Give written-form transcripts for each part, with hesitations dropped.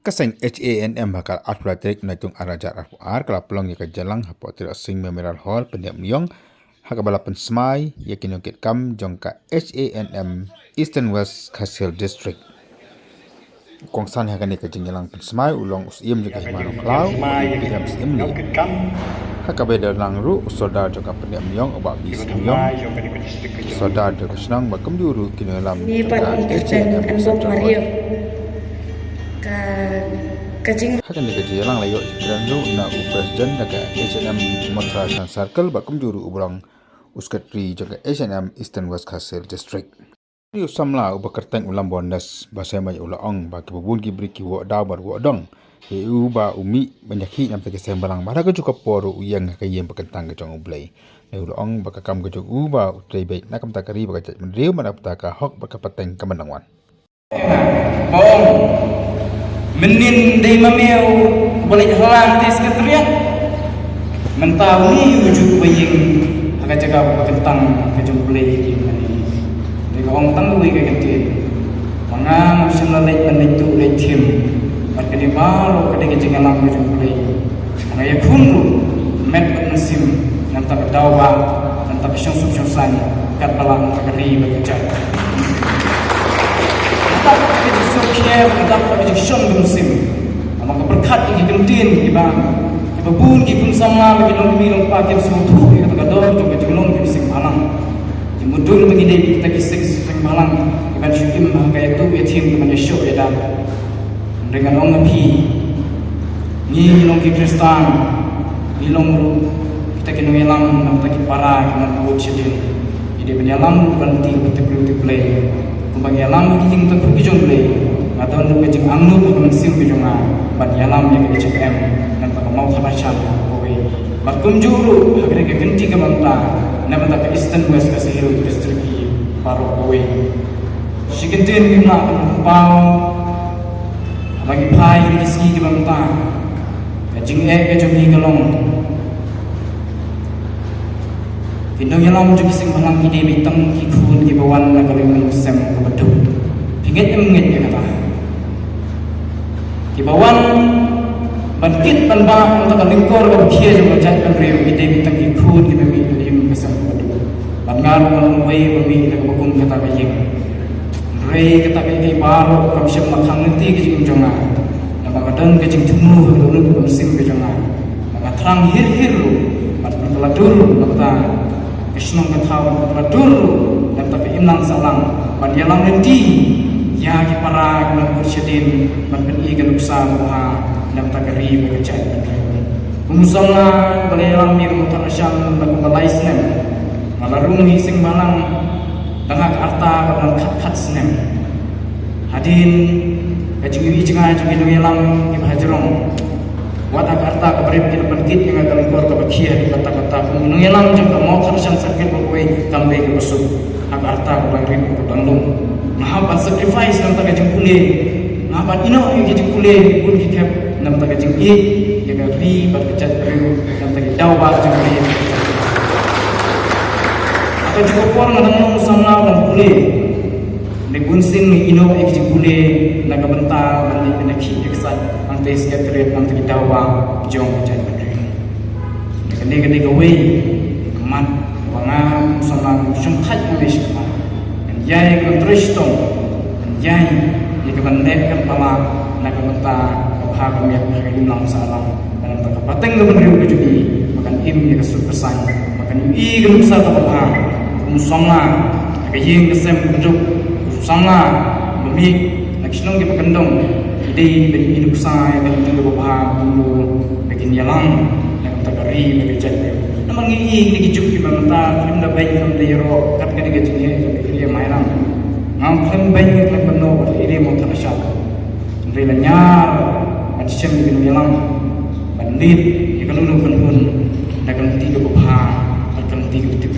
Kaseng HANM bakal atletik naitung arajar ar kala pelong ya jalang hapotir asing Memorial Hall pendiam myong hakabalapan smai yakin yongkit kam jongka HANM Eastern West Khasil District. Kongsan hakan ni kajengjalang pensmai ulong usiem juga himano klau PM simli hakabeda langru soda juga pendiam myong obak bis myong soda juga senang bakam juru kini lam HANM Central hakan ni kajengjalang layo jiran lu na presiden daga HANM Motrasan Circle bakam juru ubrang uskatri juga HANM Eastern West Khasil District. Ni usamla ubakartang ulam bondas bahasa mai ulaong ba kibubun gibri ki wa da bar wa dong e uba umi banyaki nam take sembarang bara ko cukup poru uyang kayem pakentang ke jong ublai ne ulaong ba kakam ke jong uba utrei baik nakam takari ba kat mendriu mana ptaka hok ba kapateng kamandangwan bong menin dei mameu boleh halang tes ketriak mentau ni ujuk baying agak jaga pakentang ke jong ublai ki orang tangguh ke kantin, mana musim lalai penditu lay tim, mereka di baru kadang jangan lampu jumpai, mana ya kunru, met musim, nanti berdawa, nanti bersyukur syukurnya, kat balang terkeri berkejar. Nanti kita sukia, nanti kita syukur musim, maka berkat di kantin, kita pun kita pun sama, kita long pakai semua tu, kita kadang kita long kita sing malang. Mudul begini kita kisah malang iban syukim kayak tu ya tim teman show ya dah dengan orang api ni long ki Kristen ni long kita kena ngelam nak kita para kita buat sedih jadi penyalam bukan betul play kembang yalam kita pergi jom play atau untuk kecing angnu bukan sim kejunga bat yalam yang kita CPM dan tak mau terbaca kowe bakum juru agar kita ganti ke manta nama tak Eastern West Khasil District baru kowe sikentin kita pau bagi pai di segi ke manta kecing ke jomi kelong Pindong yalam juga sing malang ide bitang kikun ki bawan na kalung sem ko bedu. Pinget ya kata. Ki bawan bangkit panba untuk lingkor ko kia jeng jat kan riu ide bitang kikun ki bami lim kesem ko bedu. Bangar malang wei bami na bakum kata kayeng. Rei kata kay baru kam syam makhang nanti ki jeng jonga. Na bagadan ke jeng temu dulu ko sim ke jonga. Na terang hir pat peladur kata Krishnong ketawa beradur dan tapi inang salang badialam nanti ya ki para kelam kursyadin menbeni genuksa muha dan takari berkecai kumusala balelam mir mutanasyan dan balaisnem malarung hising balang dangak arta kapan khat snem hadin kajingi jenga jengi yalam ki hajrong watak arta kabarib kita bangkit dengan kalingkor kebakia di kata-kata mengelam jangka mau tersian sakit berkuai kampai ke besuk hak arta kabarib ke bandung mahapan sacrifice nam tak kajeng kule mahapan ino yang kajeng kule pun kikap nam tak kajeng yang ri berkecat riu nam tak dawa kajeng kule atau juga puan ngadang musana dan kule negunsin ino yang kajeng kule naga bentar dan penaki eksat tes katret nanti kita wa jong jai bedring kene gawe kemat wanga salam sumkhat wish kemat yai kontristong yai ke bandek kan pala na kementa kapha kamiat hari lang salam dan tak pateng ke bendriu ke jugi makan im ya kesu kesan makan i ke nusa ta kapha musanga ke yeng kesem benjuk musanga bumi naksinong ke pakendong ide ben hidup saya dan tinggal bapak dulu bikin yalang dan takari bekerja namun ini dikijuk di banta film dah baik film dayro kat kan dikijuk dia mainan ngam film baik film penuh ide mau terasa rela nyar macam bikin yalang bandit ikan ulu pun dan tiga bapak akan tiga betul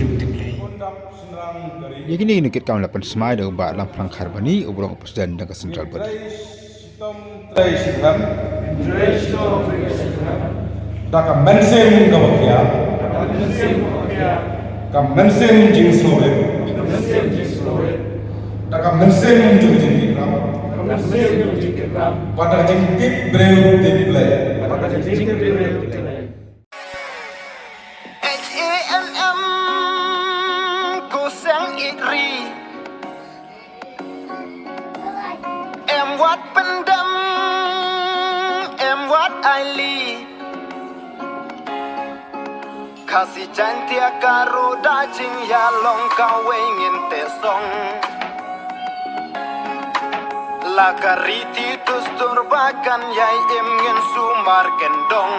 Yakini nukit kaum lapan semai dan ubah lam perang karbani ubrong presiden dan kesentral beri. Daka mensem gawakia, ka mensem jing slowe, daka mensem jing jing ram, pada jengkit breu tiple H-A-N-M Cô sang ít ri Em wat pendam Em wat ai li Kasih cantia karo dajing ya long kawe ngin te song Lakariti tustur bakan yai im ngin sumar gendong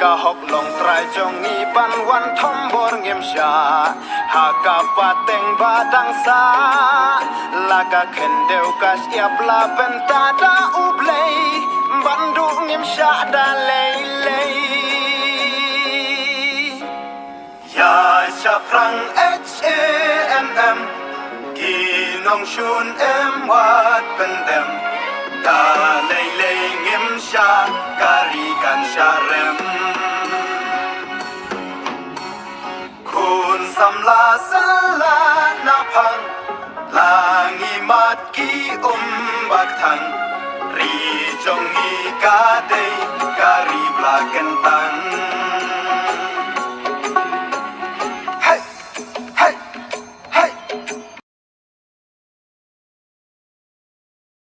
Kahok long trai jong iban wan tombor ngim sya Haka pateng badang sa Laka kendeu kas iap la bentada ublei Bandu ngim sya da lei lei Ya syaprang H-A-N-M Kinong shun em wat pendem Da lei lei ngim sya Karikan syarem Kun samla sala napang Langi mat ki bak thang Ri jong i ka dei Kari blaken ta